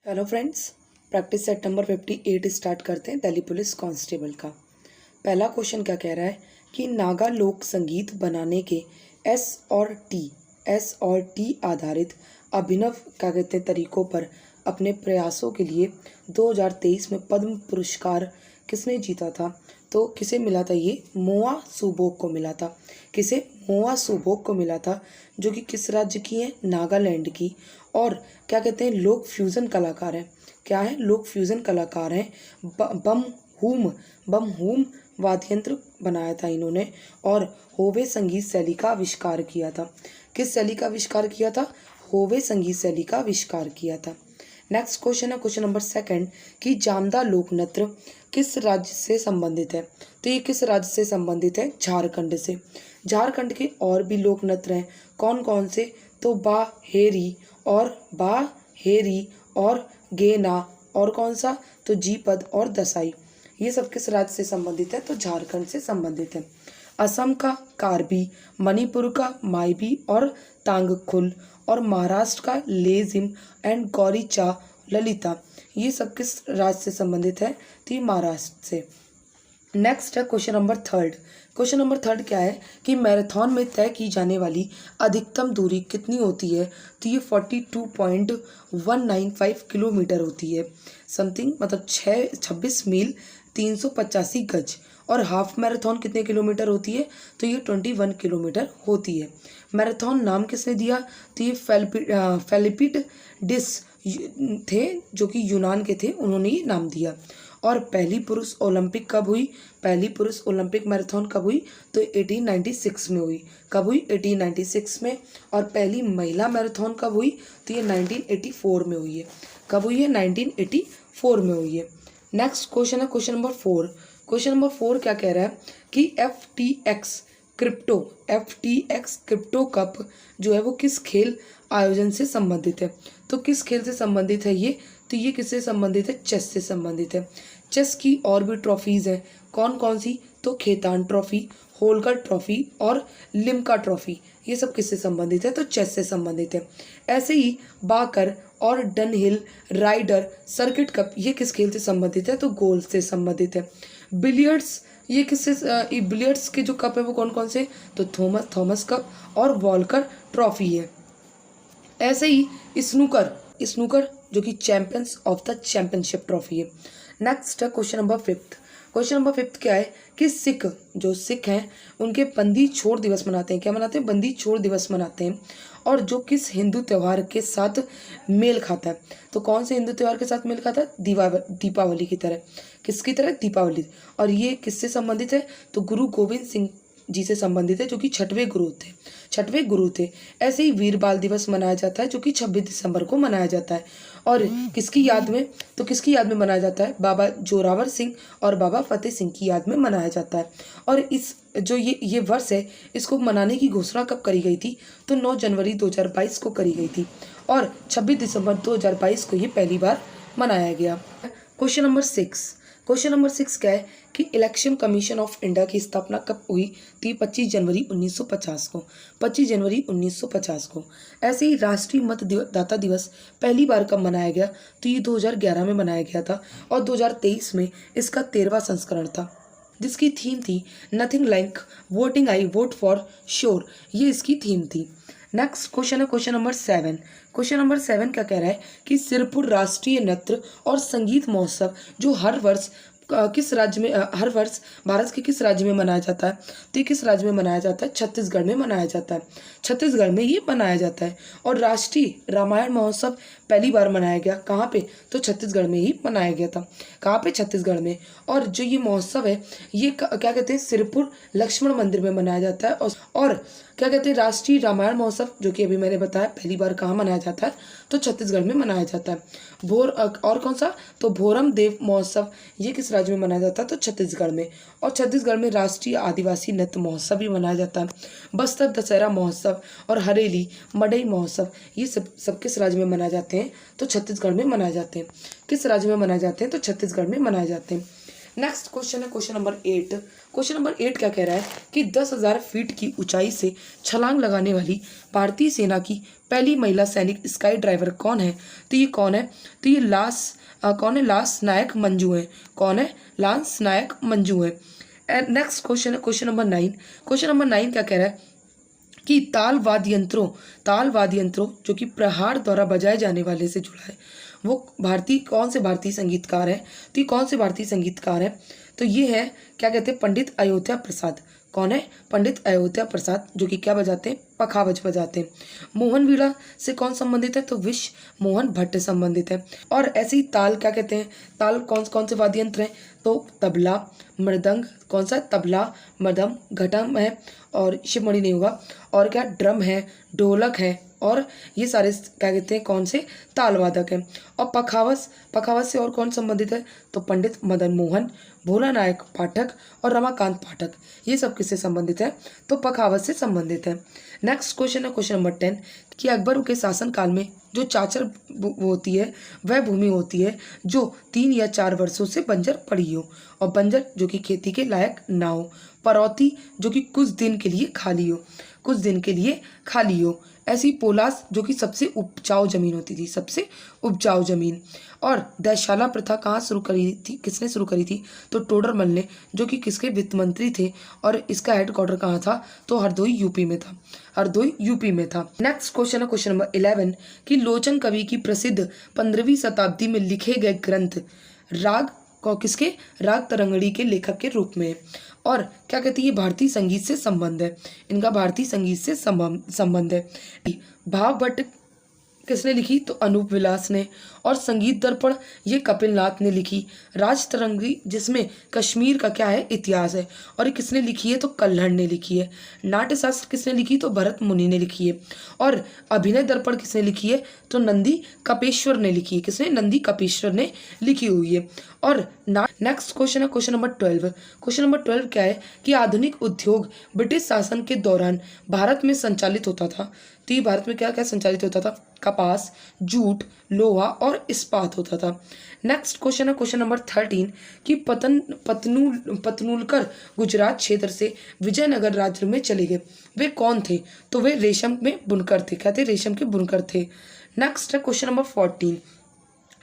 Hello friends, practice set number 58 start करते हैं Delhi police constable का। पहला क्वेश्चन क्या कह रहा है कि नागा लोक संगीत बनाने के एस और टी आधारित अभिनव क्या कहते हैं तरीकों पर अपने प्रयासों के लिए 2023 में पद्म पुरस्कार किसने जीता था? तो किसे मिला था? ये मोआ सुबोक को मिला था। किसे? मोआ सुबोक को मिला था, जो कि किस राज्य की है? नागालैंड की। और क्या कहते हैं लोक फ्यूज़न कलाकार हैं। क्या है? लोक फ्यूज़न कलाकार हैं। बम हूम वाद्य यंत्र बनाया था इन्होंने और होवे संगीत शैली का आविष्कार किया था। किस शैली का आविष्कार किया था? होवे संगीत शैली का आविष्कार किया था। नेक्स्ट क्वेश्चन है क्वेश्चन नंबर 2 कि जामदा लोक नृत्य किस राज्य से संबंधित है? तो ये किस राज्य से संबंधित है? झारखंड से। झारखंड के और भी लोक नृत्य हैं। कौन कौन से? तो बाहेरी और गेना और कौन सा? तो जीपद और दसाई। ये सब किस राज्य से संबंधित है? तो झारखंड से संबंधित है। असम का कार्बी, मणिपुर का माइबी और तांगखुल और महाराष्ट्र का लेजिम एंड गौरीचा ललिता, ये सब किस राज्य से संबंधित है? तो ये महाराष्ट्र से। नेक्स्ट है क्वेश्चन नंबर 3। क्वेश्चन नंबर 3 क्या है कि मैराथन में तय की जाने वाली अधिकतम दूरी कितनी होती है? तो ये 42.195 किलोमीटर होती है। समथिंग मतलब 26 मील 385 गज। और हाफ मैराथन कितने किलोमीटर होती है? तो ये 21 किलोमीटर होती है। मैराथन नाम किसने दिया? तो ये फेलिपिडिस थे, जो कि यूनान के थे, उन्होंने ये नाम दिया। और पहली पुरुष ओलंपिक कब हुई? पहली पुरुष ओलंपिक मैराथन कब हुई? तो 1896 में हुई। कब हुई? 1896 में। और पहली महिला मैराथन कब हुई? तो ये 1984 में हुई है। कब हुई है? 1984 में हुई है। नेक्स्ट क्वेश्चन है क्वेश्चन नंबर 4। क्वेश्चन नंबर 4 क्या कह रहा है कि FTX क्रिप्टो कप जो है वो किस खेल आयोजन से संबंधित है? तो किस खेल से संबंधित है ये? तो ये किससे संबंधित है? चेस से संबंधित है। चेस की और भी ट्रॉफीज़ हैं। कौन कौन सी? तो खेतान ट्रॉफी, होलकर ट्रॉफी और लिम्का ट्रॉफी, ये सब किससे संबंधित है? तो चेस से संबंधित है। ऐसे ही बाकर और डनहिल राइडर सर्किट कप, ये किस खेल से संबंधित है? तो गोल्फ से संबंधित है। बिलियर्ड्स, ये किससे बिलियर्ड्स के जो कप है वो कौन कौन से? तो थॉमस कप और वॉल्कर ट्रॉफी है। ऐसे ही स्नूकर जो कि champions of the championship trophy है। नेक्स्ट है क्वेश्चन नंबर 5। क्वेश्चन नंबर 5 क्या है कि सिख हैं उनके बंदी छोड़ दिवस मनाते हैं। क्या मनाते हैं? बंदी छोड़ दिवस मनाते हैं। और जो किस हिंदू त्यौहार के साथ मेल खाता है? तो कौन से हिंदू त्यौहार के साथ मेल खाता है? दीपावली की तरह। किसकी तरह? दीपावली। और ये किससे संबंधित है? तो गुरु गोविंद सिंह जी से संबंधित है, जो कि छठवें गुरु थे। ऐसे ही वीर बाल दिवस मनाया जाता है, जो कि 26 दिसंबर को मनाया जाता है। और किसकी याद में? तो किसकी याद में मनाया जाता है? बाबा जोरावर सिंह और बाबा फतेह सिंह की याद में मनाया जाता है। और इस जो ये वर्ष है, इसको मनाने की घोषणा कब करी गई थी? तो 9 जनवरी 2022 को करी गई थी। और 26 दिसंबर 2022 को ये पहली बार मनाया गया। क्वेश्चन नंबर 6 क्या है कि इलेक्शन कमीशन ऑफ इंडिया की स्थापना कब हुई? थी 25 जनवरी 1950 को। 25 जनवरी 1950 को। ऐसे ही राष्ट्रीय मतदाता दिवस पहली बार कब मनाया गया? तो ये 2011 में मनाया गया था। और 2023 में इसका 13वां संस्करण था, जिसकी थीम थी nothing like voting I vote for sure. ये इसकी थीम थी। नेक्स्ट क्वेश्चन है क्वेश्चन नंबर 7। क्वेश्चन नंबर 7 क्या कह रहा है कि सिरपुर राष्ट्रीय नृत्य और संगीत महोत्सव जो हर वर्ष भारत के किस राज्य में मनाया जाता है? तो किस राज्य में मनाया जाता है? छत्तीसगढ़ में मनाया जाता है। छत्तीसगढ़ में ये मनाया जाता है। और राष्ट्रीय रामायण महोत्सव पहली बार मनाया गया कहाँ पे? तो छत्तीसगढ़ में ही मनाया गया था। कहाँ पे? छत्तीसगढ़ में। और जो ये महोत्सव है ये क्या कहते हैं? सिरपुर लक्ष्मण मंदिर में मनाया जाता है। और क्या कहते हैं? राष्ट्रीय रामायण महोत्सव, जो कि अभी मैंने बताया पहली बार कहाँ मनाया जाता है? तो छत्तीसगढ़ में मनाया जाता है। और कौन सा? तो भोरम देव महोत्सव, ये किस राज्य में मनाया जाता है? तो छत्तीसगढ़ में। और छत्तीसगढ़ में राष्ट्रीय आदिवासी नृत्य महोत्सव भी मनाया जाता है। बस्तर दशहरा महोत्सव और हरेली मडई महोत्सव, ये सब किस राज्य में मनाए जाते हैं? तो छत्तीसगढ़ में मनाए जाते हैं। किस राज्य में मनाए जाते हैं? तो छत्तीसगढ़ में मनाए जाते हैं। नेक्स्ट क्वेश्चन है क्वेश्चन नंबर 8। क्वेश्चन नंबर 8 क्या कह रहा है कि 10,000 फीट की ऊंचाई से छलांग लगाने वाली भारतीय सेना की पहली महिला सैनिक स्काई ड्राइवर कौन है? तो ये कौन है? तो ये कौन है? लांस नायक मंजू है। कौन है? लांस नायक मंजू है। नेक्स्ट क्वेश्चन है क्वेश्चन नंबर 9। क्वेश्चन नंबर 9 क्या कह रहा है कि ताल वाद्य यंत्रों जो कि प्रहार द्वारा बजाए जाने वाले से जुड़ा है, वो कौन से भारतीय संगीतकार है? तो ये कौन से भारतीय संगीतकार है? तो ये है क्या कहते हैं, पंडित अयोध्या प्रसाद। कौन है? पंडित अयोध्या प्रसाद, जो कि क्या बजाते हैं? पखावज बजाते हैं। मोहन वीणा से कौन संबंधित है? तो विश्व मोहन भट्ट संबंधित है। और ऐसे ही ताल क्या कहते हैं, ताल कौन कौन से वाद्य यंत्र हैं? तो तबला, मृदंग, कौन सा? तबला, मृदंग, घटम है और शिवमणि नहीं होगा, और क्या? ड्रम है, ढोलक है, और ये सारे क्या कहते हैं, कौन से? ताल वादक हैं। और पखावज से और कौन संबंधित है? तो पंडित मदन मोहन, भोला नायक पाठक और रमाकांत पाठक, ये सब किससे संबंधित है? तो पखावज से संबंधित है। नेक्स्ट क्वेश्चन है क्वेश्चन नंबर 10 कि अकबर के शासनकाल में जो चाचर होती है वह भूमि होती है जो 3 या 4 वर्षों से बंजर पड़ी हो, और बंजर जो कि खेती के लायक ना हो। परौती जो कि कुछ दिन के लिए खाली हो। ऐसी पोलास जो कि सबसे उपजाऊ जमीन होती थी, सबसे उपजाऊ जमीन। और दैशाला प्रथा कहाँ शुरू करी थी, किसने शुरू करी थी? तो टोडरमल ने, जो कि किसके वित्त मंत्री थे, और इसका हेडक्वार्टर कहाँ था? तो हरदोई यूपी में था। नेक्स्ट क्वेश्चन है क्वेश्चन नंबर 11 कि लोचन कवि की प्रसिद्ध 15वीं शताब्दी में लिखे गए ग्रंथ राग किसके? राग तरंगड़ी के लेखक के रूप में। और क्या कहती है, ये भारतीय संगीत से संबंध है, इनका भारतीय संगीत से संबंध है। भाव भट्ट किसने लिखी? तो अनूप विलास ने। और संगीत दर्पण ये कपिल नाथ ने लिखी। राज तरंगी जिसमें कश्मीर का क्या है? इतिहास है, और ये किसने लिखी है? तो कल्हड़ ने लिखी है। नाट्यशास्त्र किसने लिखी? तो भरत मुनि ने लिखी है। और अभिनय दर्पण किसने लिखी है? तो नंदी कपेश्वर ने लिखी है। किसने? नंदी कपेश्वर ने लिखी हुई है। और नेक्स्ट क्वेश्चन है क्वेश्चन नंबर 12। क्वेश्चन नंबर 12 क्या है कि आधुनिक उद्योग ब्रिटिश शासन के दौरान भारत में संचालित होता था। तो ये भारत में क्या क्या संचालित होता था? कपास, जूट, लोहा और इस्पात होता था। नेक्स्ट क्वेश्चन है क्वेश्चन नंबर 13 कि पतनूलकर गुजरात क्षेत्र से विजयनगर राज्य में चले गए, वे कौन थे? तो वे रेशम में बुनकर थे। क्या थे? रेशम के बुनकर थे। नेक्स्ट है क्वेश्चन नंबर 14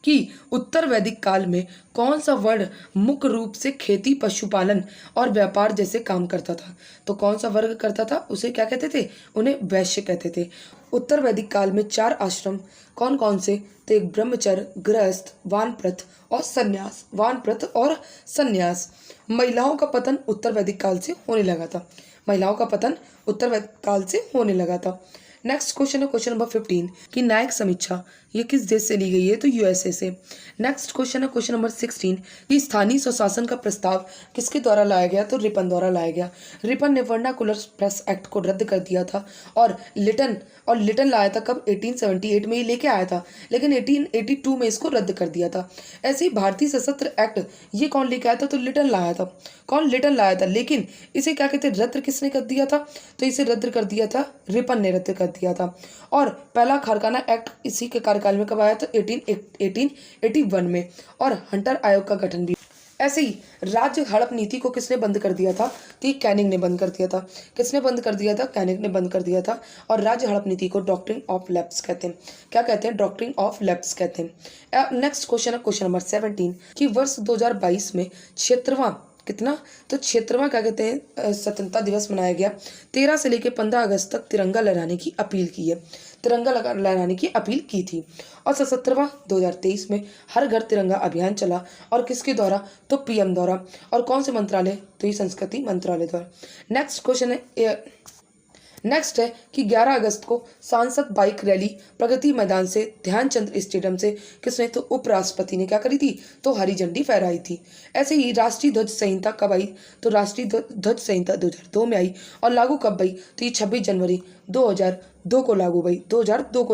कि उत्तर वैदिक काल में कौन सा वर्ग मुख्य रूप से खेती, पशुपालन और व्यापार जैसे काम करता था? तो कौन सा वर्ग करता था? उसे क्या कहते थे? उन्हें वैश्य कहते थे। उत्तर वैदिक काल में 4 आश्रम कौन कौन से? तो एक ब्रह्मचर्य, गृहस्थ, वानप्रस्थ और संन्यास। महिलाओं का पतन उत्तर वैदिक काल से होने लगा था। नेक्स्ट क्वेश्चन है क्वेश्चन नंबर 15 कि नायक समीक्षा ये किस देश से ली गई है? तो यूएसए से। नेक्स्ट क्वेश्चन है क्वेश्चन नंबर 16 कि स्थानीय स्वशासन का प्रस्ताव किसके द्वारा लाया गया? तो रिपन द्वारा लाया गया। रिपन ने वर्नाकुलर प्रेस एक्ट को रद्द कर दिया था, और लिटन लाया था कब? 1878 में ही लेके आया था, लेकिन 1882 में इसको रद्द कर दिया था। ऐसे ही भारतीय सशस्त्र एक्ट ये कौन लेके आया था? तो लिटन लाया था। लेकिन इसे क्या कहते हैं, रद्द किसने कर दिया था? तो इसे रद्द कर दिया था, रिपन ने रद्द कर दिया था। और पहला खारकाना एक्ट इसी के कार्यकाल में कब आया? तो 1881 में। और हंटर आयोग का गठन भी। ऐसे ही राज्य हड़प नीति को किसने बंद कर दिया था? तो ये कैनिंग ने बंद कर दिया था। किसने बंद कर दिया था? कैनिंग ने बंद कर दिया था। और राज्य हड़प नीति को डॉक्ट्रिन ऑफ लैप्स कहते हैं। क्या कहते हैं? डॉक्ट्रिन ऑफ लैप्स कहते हैं। नेक्स्ट क्वेश्चन है क्वेश्चन नंबर 17 कि वर्ष 2022 में क्षेत्रवा क्या कहते हैं, स्वतंत्रता दिवस मनाया गया। 13 से लेकर 15 अगस्त तक तिरंगा लहराने की अपील की थी। और 17वां 2023 में हर घर तिरंगा अभियान चला, और किसके द्वारा? तो पीएम द्वारा। और कौन से मंत्रालय? तो ये संस्कृति मंत्रालय द्वारा। नेक्स्ट क्वेश्चन है कि 11 अगस्त को सांसद बाइक रैली प्रगति मैदान से ध्यानचंद स्टेडियम से किसने? तो उपराष्ट्रपति ने क्या करी थी? तो हरी झंडी फहराई थी। ऐसे ही राष्ट्रीय ध्वज संहिता कब आई? तो राष्ट्रीय ध्वज संहिता 2002 में आई। और लागू कब हुई? तो ये 26 जनवरी 2002 को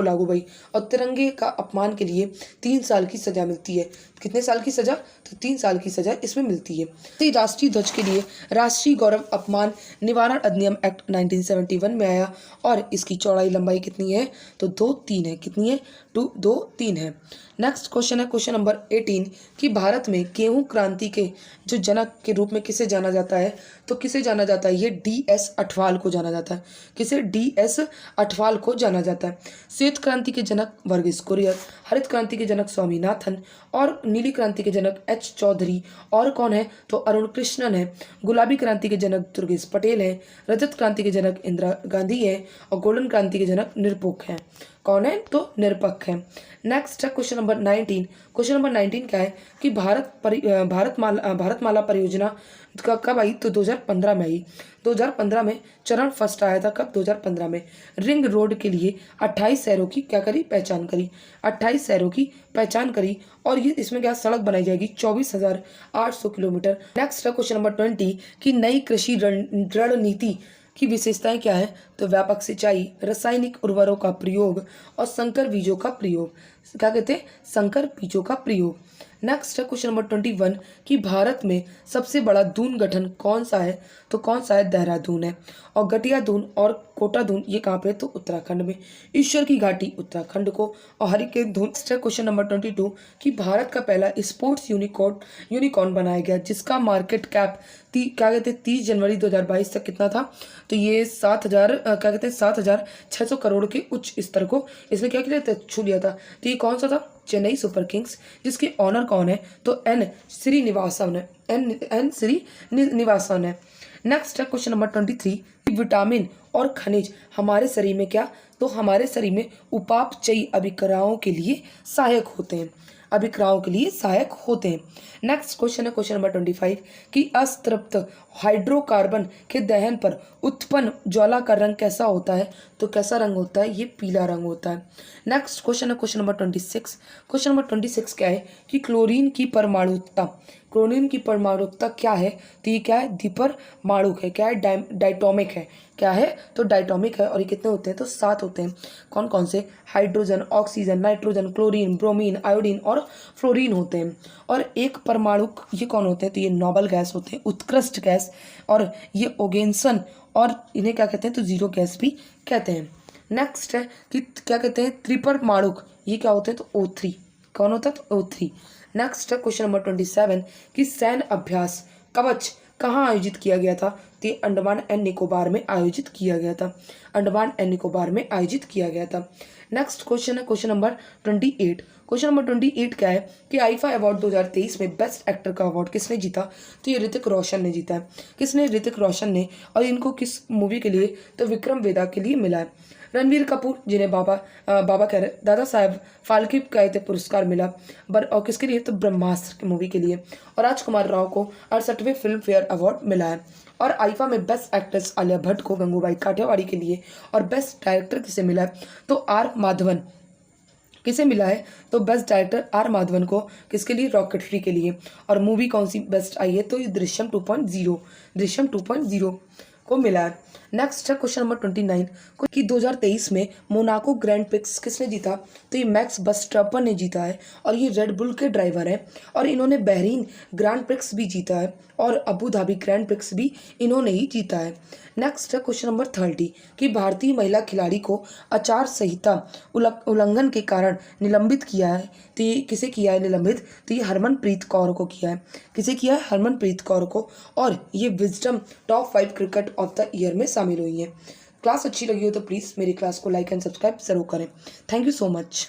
लागू हुई। और तिरंगे का अपमान के लिए 3 साल की सजा मिलती है। कितने साल की सजा? तो 3 साल की सजा इसमें मिलती है। तो राष्ट्रीय ध्वज के लिए राष्ट्रीय गौरव अपमान निवारण अधिनियम एक्ट 1971 में आया, और इसकी चौड़ाई लंबाई कितनी है? तो 2-3 है। कितनी है? 2-3 है। नेक्स्ट क्वेश्चन है क्वेश्चन नंबर 18 कि भारत में गेहूं क्रांति के जो जनक के रूप में किसे जाना जाता है, तो किसे जाना जाता है, ये DS अठवाल को जाना जाता है। किसे? DS अठवाल को जाना जाता है। श्वेत क्रांति के जनक वर्गीस कुरियन, हरित क्रांति के जनक स्वामीनाथन और नीली क्रांति के जनक H चौधरी और कौन है, तो अरुण कृष्णन है। गुलाबी क्रांति के जनक दुर्गेश पटेल है। रजत क्रांति के जनक इंदिरा गांधी है और गोल्डन क्रांति के जनक निरपेक्ष है। कौन है, तो निरपेक्ष है। नेक्स्ट है क्वेश्चन नंबर 19। क्वेश्चन नंबर 19 क्या है कि भारतमाला परियोजना का कब आई, तो 2015 में आई। 2015 में चरण फर्स्ट आया था। कब? 2015 में। रिंग रोड के लिए 28 शहरों की क्या करी, पहचान करी। 28 शहरों की पहचान करी और ये इसमें क्या सड़क बनाई जाएगी 24,800 किलोमीटर। नेक्स्ट है क्वेश्चन नंबर 20 कि नई कृषि रणनीति की विशेषताएं क्या है, तो व्यापक सिंचाई, रासायनिक उर्वरकों का प्रयोग और संकर बीजों का प्रयोग। क्या कहते हैं? संकर बीजों का प्रयोग। नेक्स्ट है क्वेश्चन नंबर 21 कि भारत में सबसे बड़ा दून गठन कौन सा है, तो कौन सा है, देहरादून है। और गटिया दून और कोटा दून ये कहाँ पे है, तो उत्तराखंड में। ईश्वर की घाटी उत्तराखंड को और हरिकेन दून। नेक्स्ट है क्वेश्चन नंबर 22 कि भारत का पहला स्पोर्ट्स यूनिकॉर्न बनाया गया जिसका मार्केट कैप क्या कहते हैं 30 जनवरी 2022 तक कितना था, तो ये 7,600 करोड़ के उच्च स्तर को इसने क्या किया था, छू लिया था। तो ये कौन सा था, चेन्नई सुपर किंग्स, जिसके ऑनर कौन है, तो एन श्रीनिवासन है। नेक्स्ट है क्वेश्चन नंबर 23 विटामिन और खनिज हमारे शरीर में क्या, तो हमारे शरीर में उपापचयी अभिक्रियाओं के लिए सहायक होते हैं। नेक्स्ट क्वेश्चन है क्वेश्चन नंबर 25 कि असंतृप्त हाइड्रोकार्बन के दहन पर उत्पन्न ज्वाला का रंग कैसा होता है, तो कैसा रंग होता है, ये पीला रंग होता है। नेक्स्ट क्वेश्चन है क्वेश्चन नंबर 26। क्वेश्चन नंबर 26 क्या है कि क्लोरीन की परमाणुकता क्या है, तो ये क्या है, द्विपरमाणुक है। क्या है, डायटोमिक है। क्या है, तो डायटोमिक है। और ये कितने होते हैं, तो 7 होते हैं। कौन कौन से, hydrogen, oxygen, nitrogen, chlorine, bromine, iodine और फ्लोरीन होते हैं। और एक परमाणुक ये कौन होते हैं, तो ये नोबल गैस होते हैं, उत्कृष्ट गैस। और ये ओगेन्सन और इन्हें क्या कहते हैं, तो जीरो गैस भी कहते हैं। नेक्स्ट है कि क्या कहते हैं, त्रिपरमाणुक, ये क्या होते हैं, तो O3। कौन होता है, तो O3। नेक्स्ट है क्वेश्चन नंबर 27 कि सैन्य अभ्यास कवच कहाँ आयोजित किया गया था, तो ये अंडमान एंड निकोबार में आयोजित किया गया था। नेक्स्ट क्वेश्चन है क्वेश्चन नंबर 28। क्वेश्चन नंबर 28 क्या है कि आईफा अवार्ड 2023 में बेस्ट एक्टर का अवार्ड किसने जीता, तो ये ऋतिक रोशन ने जीता है। किसने, ऋतिक रोशन ने। और इनको किस मूवी के लिए, तो विक्रम वेदा के लिए मिला है। रणवीर कपूर जिन्हें दादा साहेब फाल्के कहते पुरस्कार मिला और किसके लिए, तो ब्रह्मास्त्र की मूवी के लिए। और राजकुमार राव को 68वें फिल्म फेयर अवार्ड मिला है। और आईफा में बेस्ट एक्ट्रेस आलिया भट्ट को गंगूबाई काठियावाड़ी के लिए और बेस्ट डायरेक्टर किसे मिला है, तो आर माधवन किसे मिला है, तो बेस्ट डायरेक्टर आर माधवन को किसके लिए, रॉकेटरी के लिए। और मूवी कौन सी बेस्ट आई है, तो ये दृश्यम 2.0 को मिला है। नेक्स्ट है क्वेश्चन नंबर 29 कि 2023 में मोनाको ग्रैंड प्रिक्स किसने जीता, तो ये मैक्स वर्स्टैपन ने जीता है। और ये रेड बुल के ड्राइवर हैं और इन्होंने बहरीन ग्रैंड प्रिक्स भी जीता है और अबू धाबी ग्रैंड प्रिक्स भी इन्होंने ही जीता है। नेक्स्ट है क्वेश्चन नंबर 30 कि भारतीय महिला खिलाड़ी को आचार संहिता उल्लंघन के कारण निलंबित किया है, तो ये किसे किया है निलंबित, तो ये हरमनप्रीत कौर को किया है। किसे किया है, हरमनप्रीत कौर को। और ये wisdom top 5 cricket of the year में शामिल हुई है। क्लास अच्छी लगी हो तो प्लीज़ मेरी क्लास को लाइक एंड सब्सक्राइब जरूर करें। Thank you so much.